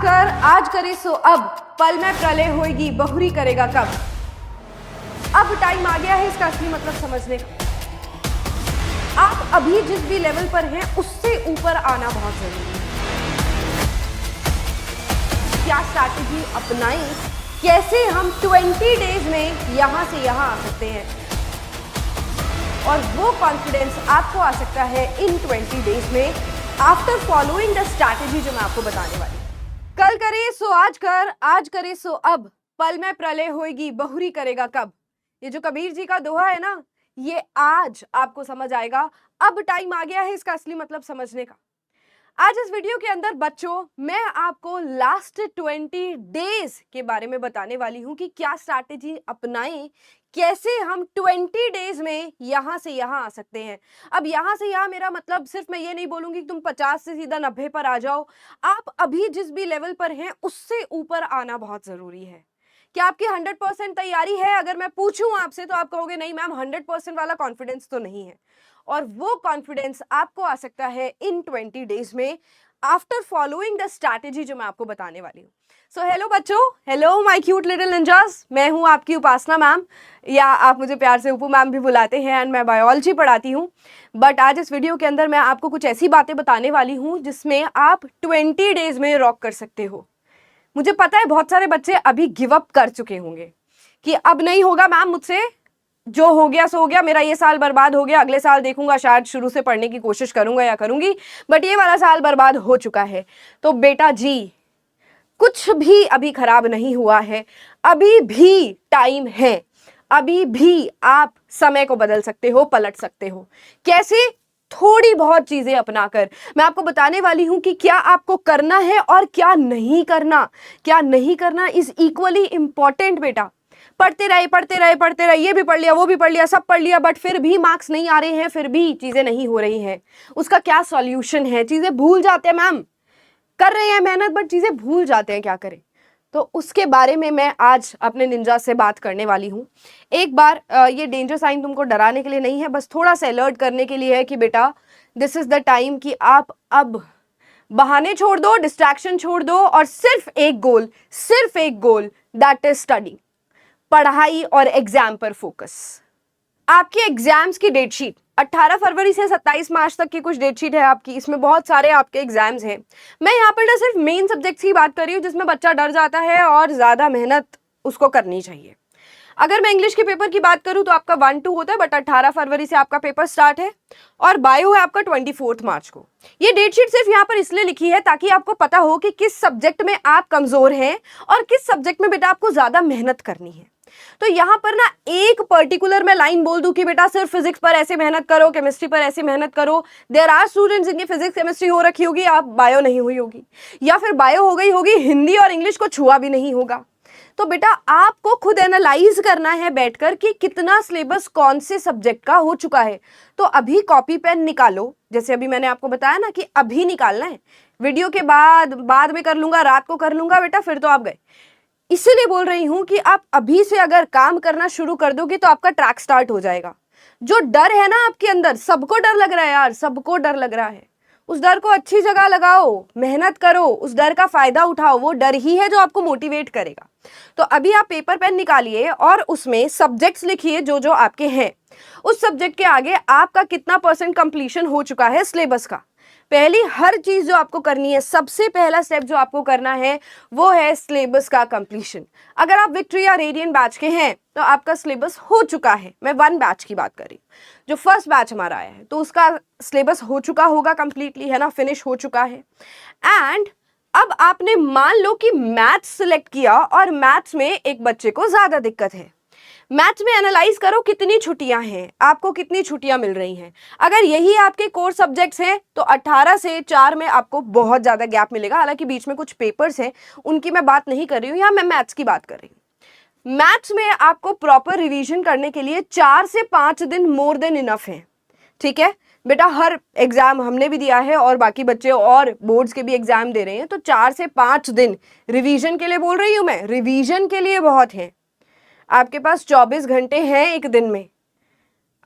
आज करे सो अब, पल में प्रलय होएगी, बहुरी करेगा कब। अब टाइम आ गया है इसका असली मतलब समझने का। आप अभी जिस भी लेवल पर हैं उससे ऊपर आना बहुत जरूरी है। क्या स्ट्रैटेजी अपनाएं, कैसे हम 20 डेज में यहां से यहां आ सकते हैं, और वो कॉन्फिडेंस आपको आ सकता है इन 20 डेज में आफ्टर फॉलोइंग द स्ट्रैटेजी जो मैं आपको बताने वाली हूं। कल करे सो आज कर, आज करे सो अब, पल में प्रलय होएगी, बहुरी करेगा कब। ये जो कबीर जी का दोहा है ना, ये आज आपको समझ आएगा। अब टाइम आ गया है इसका असली मतलब समझने का। आज इस वीडियो के अंदर बच्चों मैं आपको लास्ट 20 डेज के बारे में बताने वाली हूं कि क्या स्ट्रैटेजी अपनाएं, कैसे हम 20 डेज में यहां से यहां आ सकते हैं। अब यहां से यहां मेरा मतलब सिर्फ मैं ये नहीं बोलूंगी कि तुम 50 से सीधा 90 पर आ जाओ। आप अभी जिस भी लेवल पर हैं उससे ऊपर आना बहुत जरूरी है। क्या आपकी 100% तैयारी है? अगर मैं पूछूं आपसे तो आप कहोगे नहीं मैम, 100% वाला कॉन्फिडेंस तो नहीं है। और वो कॉन्फिडेंस आपको आ सकता है इन 20 डेज में आफ्टर फॉलोइंग द स्ट्रैटेजी जो मैं आपको बताने वाली हूँ। सो हेलो बच्चों, hello my cute little ninjas. मैं हूँ आपकी उपासना मैम, या आप मुझे प्यार से उपू मैम भी बुलाते हैं, एंड मैं बायोलॉजी पढ़ाती हूँ। बट आज इस वीडियो के अंदर मैं आपको कुछ ऐसी बातें बताने वाली हूँ जिसमें आप 20 डेज में रॉक कर सकते हो। मुझे पता है बहुत सारे बच्चे अभी गिव अप कर चुके होंगे कि अब नहीं होगा मैम मुझसे, जो हो गया सो हो गया, मेरा ये साल बर्बाद हो गया, अगले साल देखूंगा, शायद शुरू से पढ़ने की कोशिश करूंगा या करूंगी, बट ये वाला साल बर्बाद हो चुका है। तो बेटा जी, कुछ भी अभी खराब नहीं हुआ है, अभी भी टाइम है, अभी भी आप समय को बदल सकते हो, पलट सकते हो। कैसे? थोड़ी बहुत चीजें अपनाकर मैं आपको बताने वाली हूं कि क्या आपको करना है और क्या नहीं करना। क्या नहीं करना इज इक्वली इंपॉर्टेंट बेटा। पढ़ते रहे पढ़ते रहे पढ़ते रहे, ये भी पढ़ लिया वो भी पढ़ लिया, सब पढ़ लिया, बट फिर भी मार्क्स नहीं आ रहे हैं, फिर भी चीजें नहीं हो रही हैं। उसका क्या सॉल्यूशन है? चीजें भूल जाते हैं मैम, कर रहे हैं मेहनत बट चीजें भूल जाते हैं, क्या करें? तो उसके बारे में मैं आज अपने निंजा से बात करने वाली हूँ। एक बार ये डेंजर साइन तुमको डराने के लिए नहीं है, बस थोड़ा सा अलर्ट करने के लिए है कि बेटा दिस इज द टाइम कि आप अब बहाने छोड़ दो, डिस्ट्रैक्शन छोड़ दो, और सिर्फ एक गोल, दैट इज स्टडी। पढ़ाई और एग्जाम पर फोकस। आपके एग्जाम्स की डेट शीट 18 फरवरी से 27 मार्च तक की कुछ डेट शीट है आपकी। इसमें बहुत सारे आपके एग्जाम्स हैं। मैं यहाँ पर ना सिर्फ मेन सब्जेक्ट्स की बात कर रही हूँ जिसमें बच्चा डर जाता है और ज्यादा मेहनत उसको करनी चाहिए। अगर मैं इंग्लिश के पेपर की बात करूं तो आपका 1-2 होता है, बट 18 फरवरी से आपका पेपर स्टार्ट है, और बायो है आपका 24 मार्च को। ये डेट शीट सिर्फ यहाँ पर इसलिए लिखी है ताकि आपको पता हो कि किस सब्जेक्ट में आप कमजोर हैं और किस सब्जेक्ट में बेटा आपको ज्यादा मेहनत करनी है। तो यहाँ पर ना एक पर्टिकुलर मैं लाइन बोल दूं कि बेटा सिर्फ फिजिक्स पर ऐसे मेहनत करो, केमिस्ट्री पर ऐसे मेहनत करो। देयर आर स्टूडेंट्स जिनकी फिजिक्स केमिस्ट्री हो रखी होगी, आप बायो नहीं हुई होगी, या फिर बायो हो गई होगी, हिंदी और इंग्लिश को छुआ भी नहीं होगा। तो बेटा आपको खुद एनालाइज करना है बैठकर कि कितना सिलेबस कौन से सब्जेक्ट का हो चुका है। तो अभी कॉपी पेन निकालो, जैसे अभी मैंने आपको बताया ना कि अभी निकालना है, वीडियो के बाद में कर लूंगा, रात को कर लूंगा बेटा, फिर तो आप गए। इसीलिए बोल रही हूं कि आप अभी से अगर काम करना शुरू कर दोगे तो आपका ट्रैक स्टार्ट हो जाएगा। जो डर है ना आपके अंदर, सबको डर लग रहा है यार, सबको डर लग रहा है, उस डर को अच्छी जगह लगाओ, मेहनत करो, उस डर का फायदा उठाओ। वो डर ही है जो आपको मोटिवेट करेगा। तो अभी आप पेपर पेन निकालिए और उसमें सब्जेक्ट्स लिखिए जो जो आपके हैं। उस सब्जेक्ट के आगे आपका कितना % कंप्लीशन हो चुका है सिलेबस का। पहली हर चीज जो आपको करनी है, सबसे पहला स्टेप जो आपको करना है वो है सिलेबस का कंप्लीशन। अगर आप विक्ट्री या रेडियंट बैच के हैं तो आपका सिलेबस हो चुका है। मैं 1 बैच की बात कर रही हूँ, जो फर्स्ट बैच हमारा आया है, तो उसका सिलेबस हो चुका होगा कंप्लीटली, है ना, फिनिश हो चुका है। एंड अब आपने मान लो कि मैथ्स सिलेक्ट किया और मैथ्स में एक बच्चे को ज्यादा दिक्कत है। मैथ्स में एनालाइज करो कितनी छुट्टियां हैं, आपको कितनी छुट्टियां मिल रही हैं। अगर यही आपके कोर सब्जेक्ट्स हैं तो 18 से 4 में आपको बहुत ज्यादा गैप मिलेगा। हालांकि बीच में कुछ पेपर्स हैं, उनकी मैं बात नहीं कर रही हूँ, यहाँ मैं मैथ्स की बात कर रही हूँ। मैथ्स में आपको प्रॉपर रिवीजन करने के लिए 4 से 5 दिन मोर देन इनफ है। ठीक है बेटा, हर एग्जाम हमने भी दिया है और बाकी बच्चे और बोर्ड्स के भी एग्जाम दे रहे हैं, तो 4 से 5 दिन रिवीजन के लिए बोल रही हूँ मैं, रिवीजन के लिए बहुत है। आपके पास 24 घंटे हैं एक दिन में,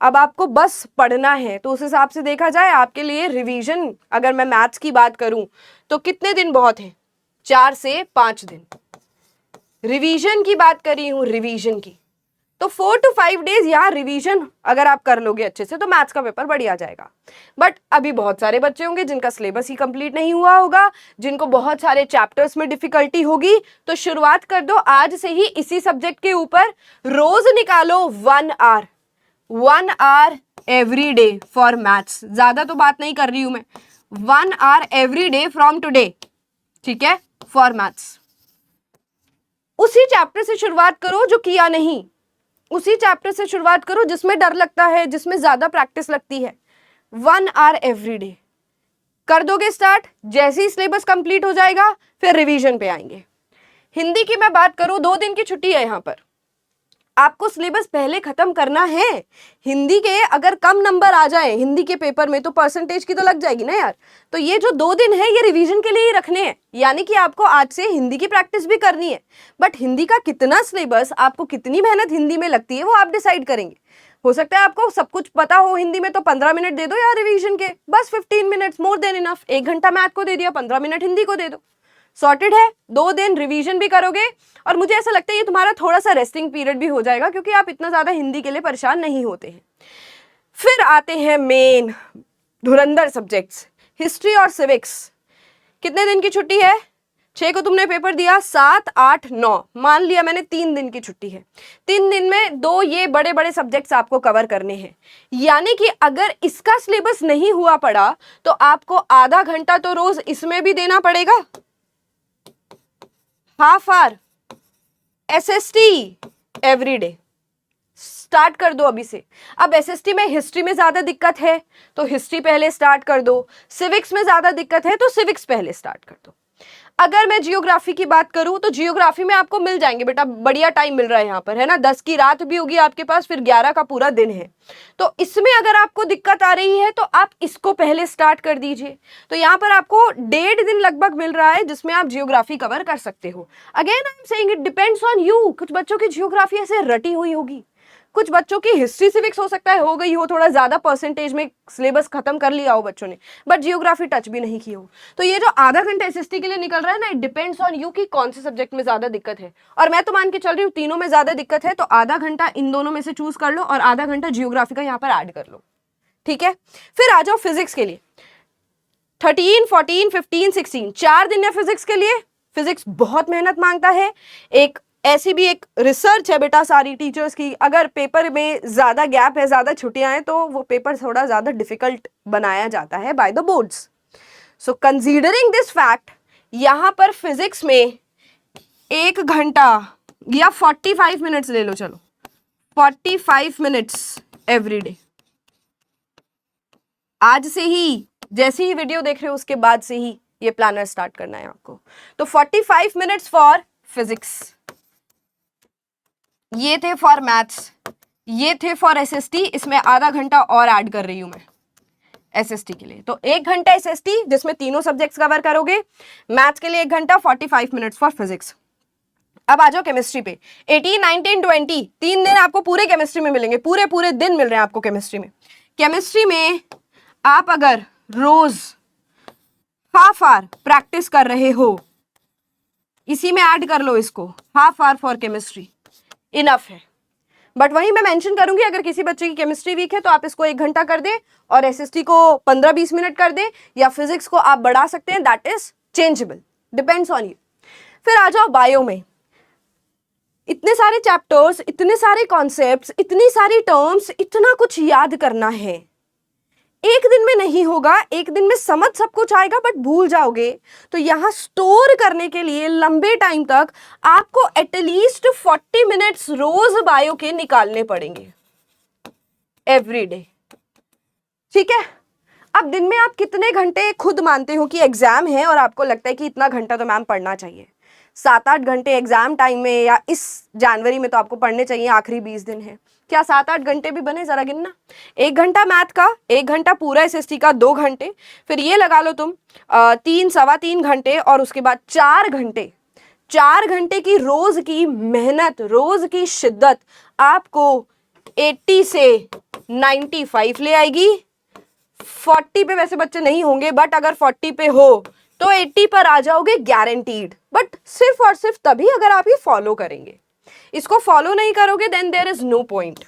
अब आपको बस पढ़ना है। तो उस हिसाब से देखा जाए आपके लिए रिवीजन, अगर मैं मैथ्स की बात करूं तो कितने दिन बहुत है? 4 से 5 दिन। रिवीजन की बात कर रही हूं, रिवीजन की, तो 4 to 5 डेज यहाँ रिवीजन अगर आप कर लोगे अच्छे से तो मैथ्स का पेपर बढ़िया जाएगा। बट अभी बहुत सारे बच्चे होंगे जिनका सिलेबस ही कंप्लीट नहीं हुआ होगा, जिनको बहुत सारे चैप्टर्स में डिफिकल्टी होगी, तो शुरुआत कर दो आज से ही इसी सब्जेक्ट के ऊपर। रोज निकालो 1 hour, 1 hour every day for maths. ज्यादा तो बात नहीं कर रही हूं मैं, 1 hour every day from today, ठीक है, फॉर मैथ्स। उसी चैप्टर से शुरुआत करो जो किया नहीं, उसी चैप्टर से शुरुआत करो जिसमें डर लगता है, जिसमें ज्यादा प्रैक्टिस लगती है। 1 आवर एवरी डे कर दोगे स्टार्ट, जैसे ही सिलेबस कंप्लीट हो जाएगा फिर रिवीजन पे आएंगे। हिंदी की मैं बात करूं, 2 दिन की छुट्टी है यहाँ पर, आपको सिलेबस पहले खत्म करना है। हिंदी के अगर कम नंबर आ जाए हिंदी के पेपर में तो परसेंटेज की तो लग जाएगी ना यार। तो ये जो 2 दिन है ये रिवीजन के लिए ही रखने हैं, यानी कि आपको आज से हिंदी की प्रैक्टिस भी करनी है। बट हिंदी का कितना सिलेबस, आपको कितनी मेहनत हिंदी में लगती है वो आप डिसाइड करेंगे। हो सकता है आपको सब कुछ पता हो हिंदी में तो 15 मिनट दे दो यार रिवीजन के, बस 15 मिनट्स, मोर देन इनफ। 1 घंटा मैथ को दे दिया, 15 मिनट हिंदी को दे दो, सॉर्टेड है। 2 दिन रिवीजन भी करोगे और मुझे ऐसा लगता है ये तुम्हारा थोड़ा सा रेस्टिंग पीरियड भी हो जाएगा, क्योंकि आप इतना ज्यादा हिंदी के लिए परेशान नहीं होते हैं। फिर आते हैं मेन धुरंधर सब्जेक्ट्स, हिस्ट्री और सिविक्स। कितने दिन की छुट्टी है? 6 को तुमने पेपर दिया, 7, 8, 9, मान लिया मैंने 3 दिन की छुट्टी है। 3 दिन में 2 ये बड़े बड़े सब्जेक्ट्स आपको कवर करने हैं, यानी कि अगर इसका सिलेबस नहीं हुआ पड़ा तो आपको आधा घंटा तो रोज इसमें भी देना पड़ेगा। Half hour SST every day, start कर दो अभी से। अब एसएसटी में हिस्ट्री में ज्यादा दिक्कत है तो हिस्ट्री पहले स्टार्ट कर दो, सिविक्स में ज्यादा दिक्कत है तो सिविक्स पहले स्टार्ट कर दो। अगर मैं जियोग्राफी की बात करूं तो जियोग्राफी में आपको मिल जाएंगे बेटा, बढ़िया टाइम मिल रहा है यहाँ पर, है ना। 10 की रात भी होगी आपके पास, फिर 11 का पूरा दिन है। तो इसमें अगर आपको दिक्कत आ रही है तो आप इसको पहले स्टार्ट कर दीजिए। तो यहाँ पर आपको 1.5 दिन लगभग मिल रहा है जिसमें आप जियोग्राफी कवर कर सकते हो। Again I am saying it depends on you. कुछ बच्चों की जियोग्राफी ऐसे रटी हुई होगी, कुछ बच्चों की हिस्ट्री सिविक्स हो सकता है हो गई हो, थोड़ा ज्यादा परसेंटेज में सिलेबस खत्म कर लिया हो बच्चों ने, बट जियोग्राफी टच भी नहीं की हो। तो ये जो आधा घंटा एसएसटी के लिए निकल रहा है ना, इट डिपेंड्स ऑन यू कि कौन से सब्जेक्ट में ज्यादा दिक्कत है। और मैं तो मान के चल रही हूँ तीनों में ज्यादा दिक्कत है, तो आधा घंटा इन दोनों में से चूज कर लो और आधा घंटा जियोग्राफी का यहाँ पर ऐड कर लो, ठीक है। फिर आ जाओ फिजिक्स के लिए। 13, 14, 15, 16 4 दिन है फिजिक्स के लिए। फिजिक्स बहुत मेहनत मांगता है। एक ऐसी भी एक रिसर्च है बेटा सारी टीचर्स की, अगर पेपर में ज्यादा गैप है, ज्यादा छुट्टियां हैं, तो वो पेपर थोड़ा ज्यादा डिफिकल्ट बनाया जाता है by the boards. So considering this fact, यहां पर फिजिक्स में 1 घंटा या 45 मिनट्स ले लो, चलो 45 मिनट्स एवरी डे। आज से ही, जैसे ही वीडियो देख रहे हो उसके बाद से ही ये प्लानर स्टार्ट करना है आपको। तो 45 मिनट्स फॉर फिजिक्स, ये थे फॉर मैथ्स, ये थे फॉर एसएसटी। इसमें आधा घंटा और ऐड कर रही हूं मैं एसएसटी के लिए। तो 1 घंटा एसएसटी जिसमें तीनों सब्जेक्ट्स कवर करोगे, मैथ्स के लिए 1 घंटा, 45 मिनट्स फॉर फिजिक्स। अब आ जाओ केमिस्ट्री पे। 18, 19, 20 3 दिन आपको पूरे केमिस्ट्री में मिलेंगे, पूरे पूरे दिन मिल रहे हैं आपको केमिस्ट्री में। केमिस्ट्री में आप अगर रोज हाफ आवर प्रैक्टिस कर रहे हो, इसी में ऐड कर लो इसको, half hour for chemistry enough है। बट वहीं मैं मेंशन करूंगी अगर किसी बच्चे की केमिस्ट्री वीक है तो आप इसको 1 घंटा कर दे और एसएसटी को 15-20 मिनट कर दे, या फिजिक्स को आप बढ़ा सकते हैं, that is changeable, depends on you. फिर आ जाओ बायो में। इतने सारे चैप्टर्स, इतने सारे कॉन्सेप्ट्स, इतनी सारी टर्म्स, इतना कुछ याद करना है, 1 दिन में नहीं होगा। 1 दिन में समझ सब कुछ आएगा बट भूल जाओगे। तो यहां स्टोर करने के लिए लंबे टाइम तक आपको एटलीस्ट 40 मिनट्स रोज बायो के निकालने पड़ेंगे एवरी डे, ठीक है। अब दिन में आप कितने घंटे खुद मानते हो कि एग्जाम है और आपको लगता है कि इतना घंटा तो मैम पढ़ना चाहिए? 7-8 घंटे एग्जाम टाइम में, या इस जनवरी में तो आपको पढ़ने चाहिए, आखिरी 20 दिन है। क्या 7-8 घंटे भी बने? जरा गिनना। 1 घंटा मैथ का, 1 घंटा पूरा एसएसटी का, 2 घंटे, फिर ये लगा लो तुम 3, सवा 3 घंटे, और उसके बाद 4 घंटे। 4 घंटे की रोज की मेहनत, रोज की शिद्दत आपको 80 से 95 ले आएगी। 40 पे वैसे बच्चे नहीं होंगे, बट अगर 40 पे हो तो 80 पर आ जाओगे गारंटीड। बट सिर्फ और सिर्फ तभी अगर आप ये फॉलो करेंगे। इसको फॉलो नहीं करोगे then there is no point.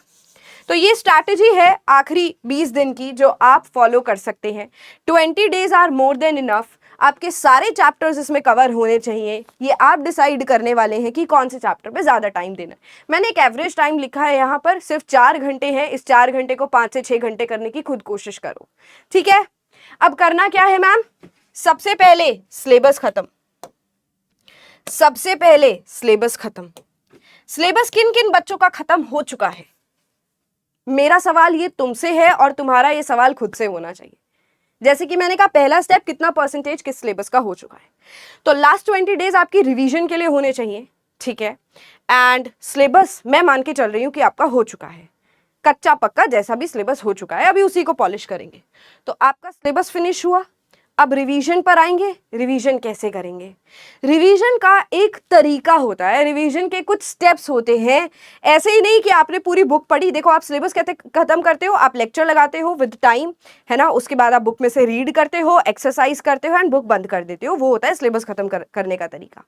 तो ये स्ट्रैटेजी है आखिरी 20 दिन की जो आप फॉलो कर सकते हैं। 20 days are more than enough. आपके सारे चैप्टर्स इसमें कवर होने चाहिए। ये आप डिसाइड करने वाले हैं कि कौन से चैप्टर पे ज़्यादा टाइम देना है। मैंने एक एवरेज टाइम लिखा है यहाँ पर, सिर्फ 4 घंटे है। इस 4 घंटे को 5 से 6 घंटे करने की खुद कोशिश करो, ठीक है। अब करना क्या है मैम, सबसे पहले सिलेबस खत्म। सबसे पहले सिलेबस खत्म। सिलेबस किन किन बच्चों का खत्म हो चुका है? मेरा सवाल ये तुमसे है और तुम्हारा ये सवाल खुद से होना चाहिए। जैसे कि मैंने कहा, पहला स्टेप कितना परसेंटेज किस सिलेबस का हो चुका है। तो लास्ट 20 डेज आपकी रिवीजन के लिए होने चाहिए, ठीक है। एंड सिलेबस मैं मान के चल रही हूं कि आपका हो चुका है, कच्चा पक्का जैसा भी सिलेबस हो चुका है, अभी उसी को पॉलिश करेंगे। तो आपका सिलेबस फिनिश हुआ। अब रिवीजन पर आएंगे। रिवीजन कैसे करेंगे? रिवीजन का एक तरीका होता है, रिवीजन के कुछ स्टेप्स होते हैं। ऐसे ही नहीं कि आपने पूरी बुक पढ़ी। देखो, आप सिलेबस कैसे खत्म करते हो, आप लेक्चर लगाते हो विद टाइम, है ना, उसके बाद आप बुक में से रीड करते हो, एक्सरसाइज करते हो एंड बुक बंद कर देते हो। वो होता है सिलेबस खत्म करने का तरीका।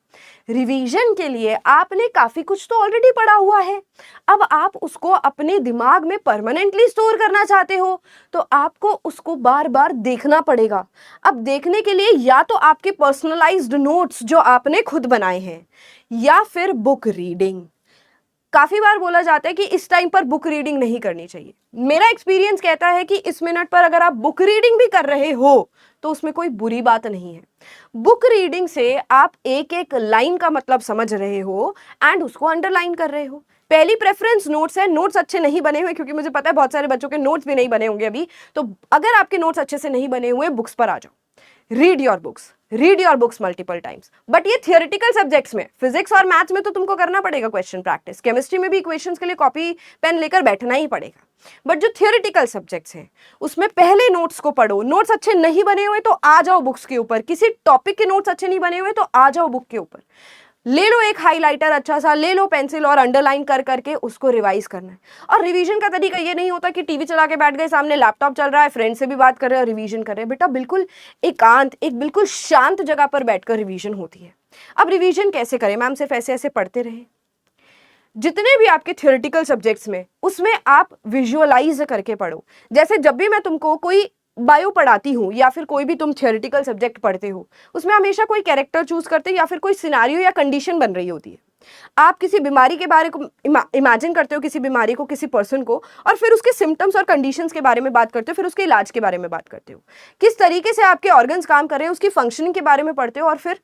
रिवीजन के लिए आपने काफी कुछ तो ऑलरेडी पढ़ा हुआ है, अब आप उसको अपने दिमाग में परमानेंटली स्टोर करना चाहते हो, तो आपको उसको बार बार देखना पड़ेगा। अब देखने के लिए या तो आपके पर्सनलाइज्ड नोट्स जो आपने खुद बनाए हैं, या फिर बुक रीडिंग। काफी बार बोला जाता है कि इस टाइम पर बुक रीडिंग नहीं करनी चाहिए। मेरा एक्सपीरियंस कहता है कि इस मिनट पर अगर आप बुक रीडिंग भी कर रहे हो तो उसमें कोई बुरी बात नहीं है। बुक रीडिंग से आप एक एक लाइन का मतलब समझ रहे हो एंड उसको अंडरलाइन कर रहे हो। पहली प्रेफरेंस नोट्स है। नोट्स अच्छे नहीं बने हुए, क्योंकि मुझे पता है बहुत सारे बच्चों के नोट्स भी नहीं बने होंगे अभी। तो अगर आपके नोट्स अच्छे से नहीं बने हुए, बुक्स पर आ जाओ, read your books multiple times. But ये थियोरिटिकल सब्जेक्ट्स में, फिजिक्स और मैथ्स में तो तुमको करना पड़ेगा क्वेश्चन प्रैक्टिस। केमिस्ट्री में भी इक्वेशंस के लिए कॉपी पेन लेकर बैठना ही पड़ेगा। बट जो थियोरिटिकल सब्जेक्ट्स हैं उसमें पहले नोट्स को पढ़ो। नोट्स अच्छे नहीं बने हुए तो आ जाओ बुक्स के ऊपर। किसी टॉपिक के नोट्स अच्छे नहीं बने हुए तो आ जाओ बुक के ऊपर, ले लो एक हाइलाइटर अच्छा सा, ले लो पेंसिल और अंडरलाइन कर करके उसको रिवाइज करना है। और रिवीजन का तरीका ये नहीं होता कि टीवी चला के बैठ गए, सामने लैपटॉप चल रहा है, फ्रेंड से भी बात कर रहे हैं और रिवीजन कर रहे हैं। बेटा बिल्कुल एकांत, एक बिल्कुल शांत जगह पर बैठकर रिवीजन होती है। अब रिवीजन कैसे करें मैम? सिर्फ ऐसे ऐसे पढ़ते रहे? जितने भी आपके थियोरिटिकल सब्जेक्ट्स में, उसमें आप विजुअलाइज करके पढ़ो। जैसे जब भी मैं तुमको कोई बायो पढ़ाती हूँ या फिर कोई भी तुम थियोरिटिकल सब्जेक्ट पढ़ते हो, उसमें हमेशा कोई कैरेक्टर चूज करते हैं या फिर कोई सिनारियो या कंडीशन बन रही होती है। आप किसी बीमारी के बारे को इमेजिन करते हो, किसी बीमारी को, किसी पर्सन को, और फिर उसके सिम्टम्स और कंडीशंस के बारे में बात करते हो, फिर उसके इलाज के बारे में बात करते हो, किस तरीके से आपके ऑर्गन्स काम कर रहे हैं, उसकी फंक्शनिंग के बारे में पढ़ते हो और फिर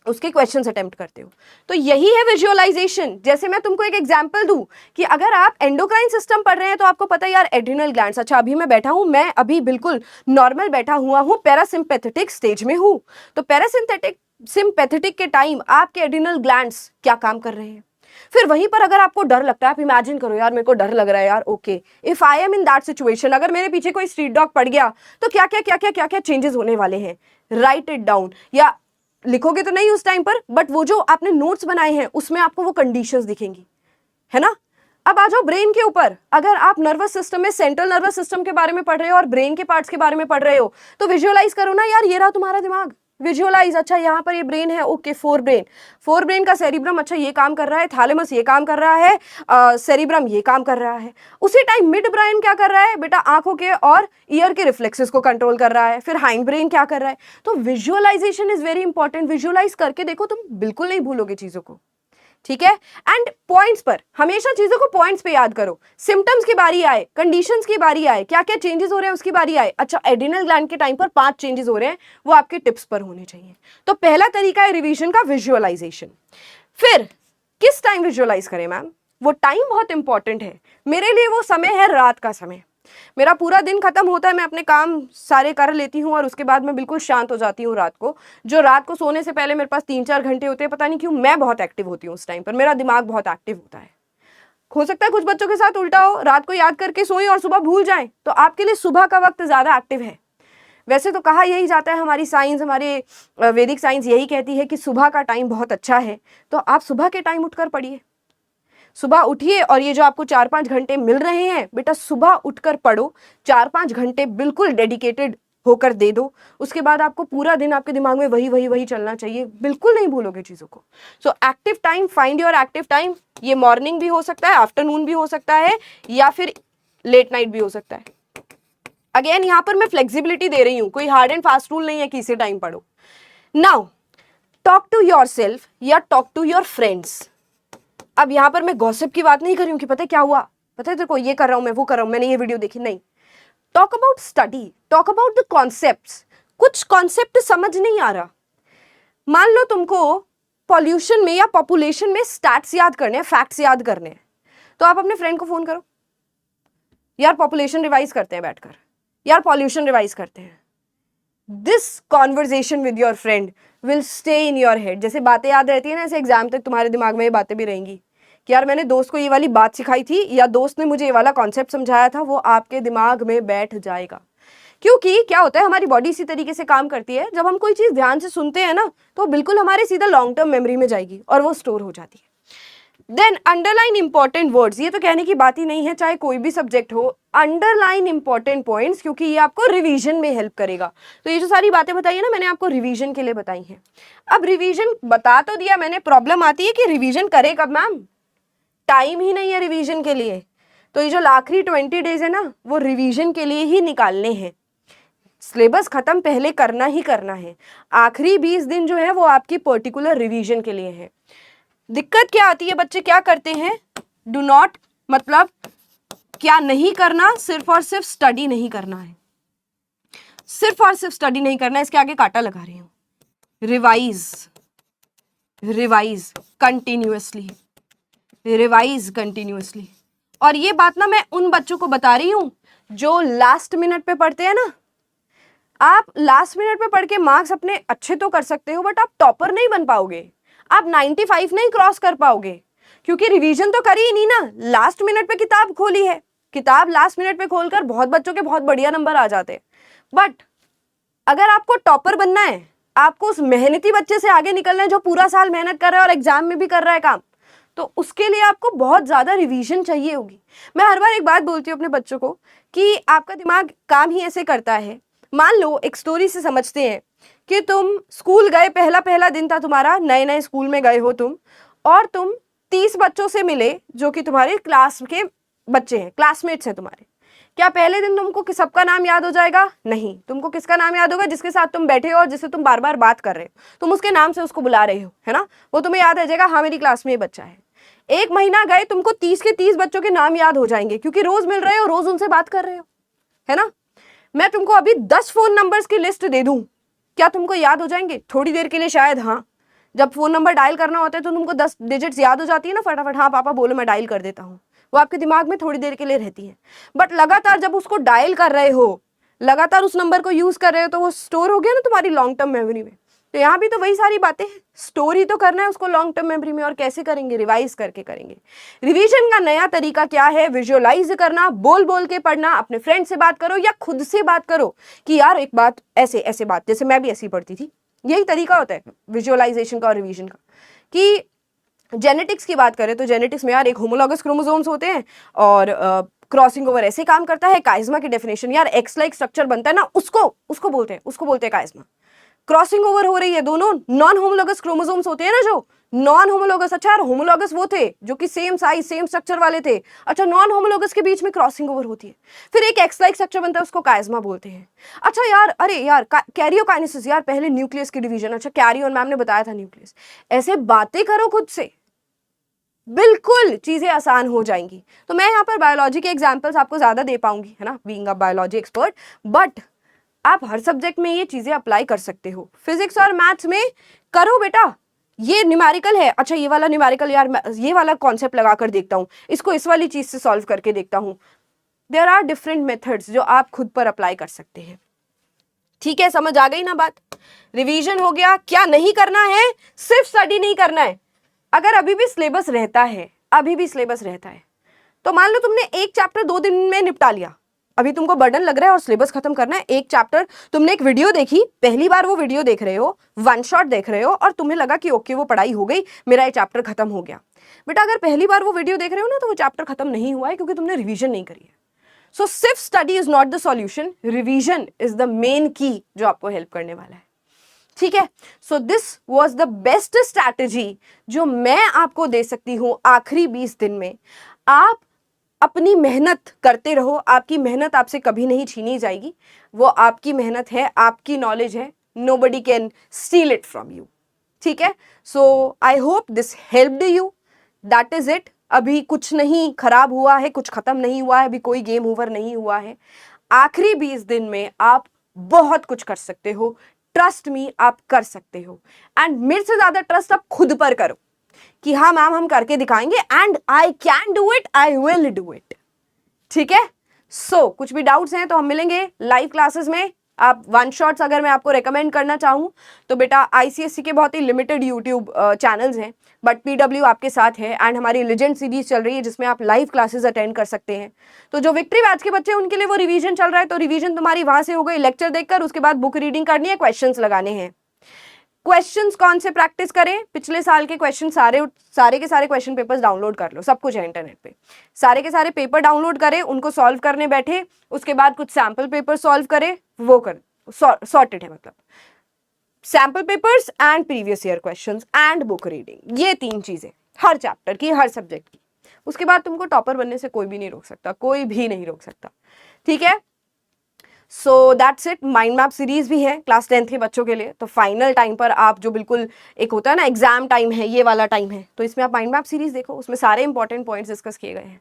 उसके क्वेश्चंस अटेम्प्ट करते हो। तो यही है विजुअलाइजेशन। जैसे मैं तुमको एक एग्जांपल दूं कि अगर आप एंडोक्राइन सिस्टम पढ़ रहे हैं तो आपको पता है यार एड्रिनल ग्लैंड्स, अच्छा अभी मैं बैठा हूं, मैं अभी बिल्कुल नॉर्मल बैठा हुआ हूं, पैरासिम्पैथेटिक स्टेज में हूं। तो पैरासिम्पैथेटिक के टाइम आपके एड्रिनल ग्लैंड्स क्या काम कर रहे हैं। फिर वहीं पर अगर आपको डर लगता है, आप इमेजिन करो यार मेरे को डर लग रहा है यार, okay, if I am in that situation, अगर मेरे पीछे कोई स्ट्रीट डॉग पड़ गया तो क्या क्या चेंजेस होने वाले हैं। राइट इट डाउन, या लिखोगे तो नहीं उस टाइम पर, बट वो जो आपने नोट्स बनाए हैं उसमें आपको वो कंडीशंस दिखेंगी, है ना। अब आ जाओ ब्रेन के ऊपर। अगर आप नर्वस सिस्टम में सेंट्रल नर्वस सिस्टम के बारे में पढ़ रहे हो और ब्रेन के पार्ट्स के बारे में पढ़ रहे हो, तो विजुअलाइज करो ना यार, ये रहा तुम्हारा दिमाग। विजुअलाइज, अच्छा यहाँ पर ये ब्रेन है, ओके, फोर ब्रेन का सेरिब्रम, अच्छा ये काम कर रहा है, थैलेमस ये काम कर रहा है, सेरिब्रम ये काम कर रहा है। उसी टाइम मिड ब्रेन क्या कर रहा है बेटा? आंखों के और ईयर के रिफ्लेक्सेस को कंट्रोल कर रहा है। फिर हाइंड ब्रेन क्या कर रहा है? तो visualisation is very important. Visualise करके देखो, तुम बिल्कुल नहीं भूलोगे चीजों को, ठीक है। एंड पॉइंट्स पर, हमेशा चीजों को पॉइंट्स पे याद करो। सिम्टम्स की बारी आए, कंडीशंस की बारी आए, क्या क्या चेंजेस हो रहे हैं उसकी बारी आए, अच्छा एड्रिनल ग्लैंड के टाइम पर 5 चेंजेस हो रहे हैं, वो आपके टिप्स पर होने चाहिए। तो पहला तरीका है रिवीजन का, विजुअलाइजेशन। फिर किस टाइम विजुअलाइज करें मैम? वो टाइम बहुत इंपॉर्टेंट है। मेरे लिए वो समय है रात का समय। मेरा पूरा दिन खत्म होता है, मैं अपने काम सारे कर लेती हूँ और उसके बाद मैं बिल्कुल शांत हो जाती हूँ रात को। जो रात को सोने से पहले मेरे पास 3-4 घंटे होते हैं, पता नहीं क्यों मैं बहुत एक्टिव होती हूँ उस टाइम पर, मेरा दिमाग बहुत एक्टिव होता है। हो सकता है कुछ बच्चों के साथ उल्टा हो, रात को याद करके सोएं और सुबह भूल जाएं, तो आपके लिए सुबह का वक्त ज्यादा एक्टिव है। वैसे तो कहा यही जाता है, हमारी साइंस, हमारे वैदिक साइंस यही कहती है कि सुबह का टाइम बहुत अच्छा है। तो आप सुबह के टाइम उठकर पढ़िए, सुबह उठिए, और ये जो आपको 4-5 घंटे मिल रहे हैं बेटा, सुबह उठकर पढ़ो। 4-5 घंटे बिल्कुल डेडिकेटेड होकर दे दो, उसके बाद आपको पूरा दिन आपके दिमाग में वही वही वही चलना चाहिए, बिल्कुल नहीं भूलोगे चीज़ों को। So active time, find your active time. ये मॉर्निंग भी हो सकता है, आफ्टरनून भी हो सकता है, या फिर लेट नाइट भी हो सकता है। अगेन यहाँ पर मैं फ्लेक्सिबिलिटी दे रही हूँ, कोई हार्ड एंड फास्ट रूल नहीं है कि इसी टाइम पढ़ो। Now talk to yourself या टॉक टू योर फ्रेंड्स। अब यहाँ पर मैं गॉसिप की बात नहीं कर रही हूँ कि पता है क्या हुआ, पता है तेरे को, ये कर रहा हूँ मैं, वो कर रहा हूँ, मैंने ये वीडियो देखी, नहीं। Talk about study, talk about the concepts. कुछ कॉन्सेप्ट समझ नहीं आ रहा, मान लो तुमको पॉल्यूशन में या पॉपुलेशन में स्टैट्स याद करने हैं, फैक्ट्स याद करने हैं, तो आप अपने फ्रेंड को फोन करो, यार पॉपुलेशन रिवाइज करते हैं बैठकर, यार पॉल्यूशन रिवाइज करते हैं। This conversation with your friend will stay in your head. जैसे बातें याद रहती है ना, ऐसे एग्जाम तक तुम्हारे दिमाग में ये बातें भी रहेंगी कि यार मैंने दोस्त को ये वाली बात सिखाई थी, या दोस्त ने मुझे ये वाला कॉन्सेप्ट समझाया था, वो आपके दिमाग में बैठ जाएगा। क्योंकि क्या होता है, हमारी बॉडी इसी तरीके से काम करती है, जब हम कोई चीज़ ध्यान से सुनते हैं ना, तो बिल्कुल हमारे सीधा लॉन्ग टर्म मेमोरी में जाएगी और वो स्टोर हो जाती है। देन अंडरलाइन इंपॉर्टेंट वर्ड्स, ये तो कहने की बात ही नहीं है, चाहे कोई भी सब्जेक्ट हो, अंडरलाइन इंपॉर्टेंट पॉइंट्स, क्योंकि ये आपको रिवीजन में हेल्प करेगा। तो ये जो सारी बातें बताई है ना, मैंने आपको रिवीजन के लिए बताई हैं। अब रिवीजन बता तो दिया मैंने, प्रॉब्लम आती है कि रिवीजन करे कब मैम, टाइम ही नहीं है रिवीजन के लिए। तो ये जो आखिरी 20 डेज है ना, वो रिवीजन के लिए ही निकालने हैं। सिलेबस खत्म पहले करना ही करना है, आखिरी 20 दिन जो है वो आपकी पर्टिकुलर रिवीजन के लिए है। दिक्कत क्या आती है, बच्चे क्या करते हैं, डू नॉट, मतलब क्या नहीं करना, सिर्फ और सिर्फ स्टडी नहीं करना है, सिर्फ और सिर्फ स्टडी नहीं करना है, इसके आगे कांटा लगा रही हूं। Revise, revise continuously, revise continuously. और ये बात ना मैं उन बच्चों को बता रही हूं जो लास्ट मिनट पे पढ़ते हैं ना। आप लास्ट मिनट पे पढ़ के मार्क्स अपने अच्छे तो कर सकते हो, बट आप टॉपर नहीं बन पाओगे, आप 95 नहीं क्रॉस कर पाओगे, क्योंकि रिवीजन तो करी ही नहीं ना, लास्ट मिनट पे किताब खोली है, किताब लास्ट मिनट पे खोलकर बहुत बच्चों के बहुत बढ़िया नंबर आ जाते हैं। बट अगर आपको टॉपर बनना है, आपको उस मेहनती बच्चे से आगे निकलना है जो पूरा साल मेहनत कर रहा है और एग्जाम में भी कर रहा है काम, तो उसके लिए आपको बहुत ज्यादा रिवीजन चाहिए होगी। मैं हर बार एक बात बोलती हूँ अपने बच्चों को कि आपका दिमाग काम ही ऐसे करता है। मान लो एक स्टोरी से समझते हैं कि तुम स्कूल गए, पहला दिन था तुम्हारा, नए नए स्कूल में गए हो तुम, और तुम 30 बच्चों से मिले जो कि तुम्हारे क्लास के बच्चे हैं, क्लासमेट्स हैं तुम्हारे। क्या पहले दिन तुमको सबका नाम याद हो जाएगा? नहीं। तुमको किसका नाम याद होगा? जिसके साथ तुम बैठे हो और जिससे तुम बार बार बात कर रहे हो, तुम उसके नाम से उसको बुला रहे हो, है ना, वो तुम्हें याद रह जाएगा, हाँ मेरी क्लास में ये बच्चा है। एक महीना गए, तुमको 30 के 30 बच्चों के नाम याद हो जाएंगे, क्योंकि रोज मिल रहे हो, रोज उनसे बात कर रहे हो, है ना। मैं तुमको अभी 10 फोन नंबर्स की लिस्ट दे दूं, क्या तुमको याद हो जाएंगे? थोड़ी देर के लिए शायद, हाँ। जब फोन नंबर डायल करना होता है तो तुमको 10 डिजिट्स याद हो जाती है ना फटाफट, हाँ पापा बोलो मैं डायल कर देता हूँ, वो आपके दिमाग में थोड़ी देर के लिए रहती है। बट लगातार जब उसको डायल कर रहे हो, लगातार उस नंबर को यूज कर रहे हो, तो वो स्टोर हो गया ना तुम्हारी लॉन्ग टर्म मेमोरी में। तो यहाँ भी तो वही सारी बातें हैं, स्टोर ही तो करना है उसको लॉन्ग टर्म मेमोरी में, और कैसे करेंगे? रिवाइज करके करेंगे। रिवीजन का नया तरीका क्या है? विजुअलाइज करना, बोल बोल के पढ़ना, अपने फ्रेंड से बात करो या खुद से बात करो कि यार एक बात ऐसे ऐसे बात, जैसे मैं भी ऐसी पढ़ती थी। यही तरीका होता है विजुअलाइजेशन का और रिवीजन का। कि जेनेटिक्स की बात करें तो जेनेटिक्स में यार एक होमोलॉगस क्रोमोसोम्स होते हैं और क्रॉसिंग ओवर ऐसे काम करता है। काइज्मा की डेफिनेशन, यार एक्स लाइक स्ट्रक्चर बनता है ना, उसको बोलते हैं काइज्मा। क्रॉसिंग ओवर हो रही है, दोनों नॉन होमोलॉगस क्रोमोसोम्स होते हैं ना, जो नॉन होमोलॉगस। अच्छा यार होमोलॉगस वो थे जो कि सेम साइज सेम स्ट्रक्चर वाले थे, अच्छा नॉन होमोलॉगस के बीच में क्रॉसिंग ओवर होती है, फिर एक एक्स लाइक स्ट्रक्चर बनता है, उसको काइज्मा बोलते हैं। अच्छा यार, अरे यार कैरियोकाइनेसिस, यार पहले न्यूक्लियस की डिवीजन, अच्छा कैरियोन मैम ने बताया था न्यूक्लियस। ऐसे बातें करो खुद से, बिल्कुल चीजें आसान हो जाएंगी। तो मैं यहाँ पर बायोलॉजी के एग्जाम्पल्स आपको ज्यादा दे पाऊंगी, है ना, being a biology expert, but आप हर सब्जेक्ट में ये चीजें अप्लाई कर सकते हो। फिजिक्स और मैथ्स में करो बेटा, ये न्यूमेरिकल है, अच्छा ये वाला न्यूमेरिकल, यार ये वाला कॉन्सेप्ट लगा कर देखता हूँ, इसको इस वाली चीज से सॉल्व करके देखता हूँ। देयर आर डिफरेंट मेथड्स जो आप खुद पर अप्लाई कर सकते हैं। ठीक है, समझ आ गई ना बात? रिवीजन हो गया। क्या नहीं करना है? सिर्फ स्टडी नहीं करना है। अगर अभी भी सिलेबस रहता है, तो मान लो तुमने एक चैप्टर 2 दिन में निपटा लिया, अभी तुमको बर्डन लग रहा है और सिलेबस खत्म करना है। एक चैप्टर तुमने एक वीडियो देखी, पहली बार वो वीडियो देख रहे हो, वन शॉट देख रहे हो, और तुम्हें लगा कि ओके वो पढ़ाई हो गई, मेरा ये चैप्टर खत्म हो गया। बेटा अगर पहली बार वो वीडियो देख रहे हो ना, तो वो चैप्टर खत्म नहीं हुआ है, क्योंकि तुमने रिवीजन नहीं करी है। सो सिर्फ study is not the solution, revision is the main की जो आपको हेल्प करने वाला है, ठीक है। So this was the best strategy जो मैं आपको दे सकती हूँ आखिरी 20 दिन में। आप अपनी मेहनत करते रहो, आपकी मेहनत आपसे कभी नहीं छीनी जाएगी, वो आपकी मेहनत है, आपकी नॉलेज है, nobody can steal it from you, ठीक है। So I hope this helped you, that is it. अभी कुछ नहीं खराब हुआ है, कुछ खत्म नहीं हुआ है, अभी कोई गेम ओवर नहीं हुआ है। आखिरी 20 दिन में आप बहुत कुछ कर सकते हो, ट्रस्ट मी, आप कर सकते हो। एंड मेरे से ज्यादा ट्रस्ट आप खुद पर करो कि हाँ मैम हम करके दिखाएंगे, and I can do it, I will do it, ठीक है। सो कुछ भी डाउट्स हैं तो हम मिलेंगे लाइव क्लासेस में। आप वन शॉट्स अगर मैं आपको रेकमेंड करना चाहूँ तो बेटा आईसीएससी के बहुत ही लिमिटेड यूट्यूब चैनल्स हैं, बट पीडब्ल्यू आपके साथ है, एंड हमारी लेजेंड सीरीज चल रही है जिसमें आप लाइव क्लासेस अटेंड कर सकते हैं। तो जो विक्ट्री बैच के बच्चे हैं उनके लिए वो रिवीजन चल रहा है, तो रिवीजन तुम्हारी वहां से हो गई लेक्चर देखकर, उसके बाद बुक रीडिंग करनी है, क्वेश्चंस लगाने हैं। क्वेश्चंस कौन से प्रैक्टिस करें, पिछले साल के क्वेश्चन सारे के सारे क्वेश्चन पेपर्स डाउनलोड कर लो, सब कुछ है इंटरनेट पे, सारे के सारे पेपर डाउनलोड करें, उनको सॉल्व करने बैठे, उसके बाद कुछ सैम्पल पेपर सॉल्व करें, वो कर सॉर्टेड है, मतलब sample papers and previous year questions and book reading, ये 3 चीजें हर चैप्टर की, हर सब्जेक्ट की। उसके बाद तुमको टॉपर बनने से कोई भी नहीं रोक सकता, कोई भी नहीं रोक सकता, ठीक है। So that's it. Mind map series भी है क्लास 10th के बच्चों के लिए, तो फाइनल टाइम पर आप जो बिल्कुल एक होता है ना एग्जाम टाइम है, ये वाला टाइम है, तो इसमें आप माइंड मैप सीरीज देखो, उसमें सारे इंपॉर्टेंट पॉइंट्स डिस्कस किए गए हैं।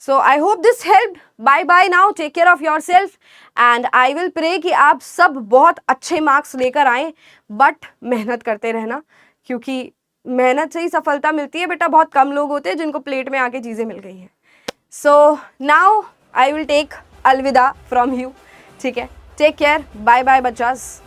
So I hope this help. Bye bye now, take care of yourself, and I will pray कि आप सब बहुत अच्छे मार्क्स लेकर आए, बट मेहनत करते रहना, क्योंकि मेहनत से ही सफलता मिलती है बेटा, बहुत कम लोग होते हैं जिनको प्लेट में आके चीज़ें मिल गई हैं। So now I will take अलविदा फ्रॉम यू, ठीक है। Take care, bye bye बच्चास।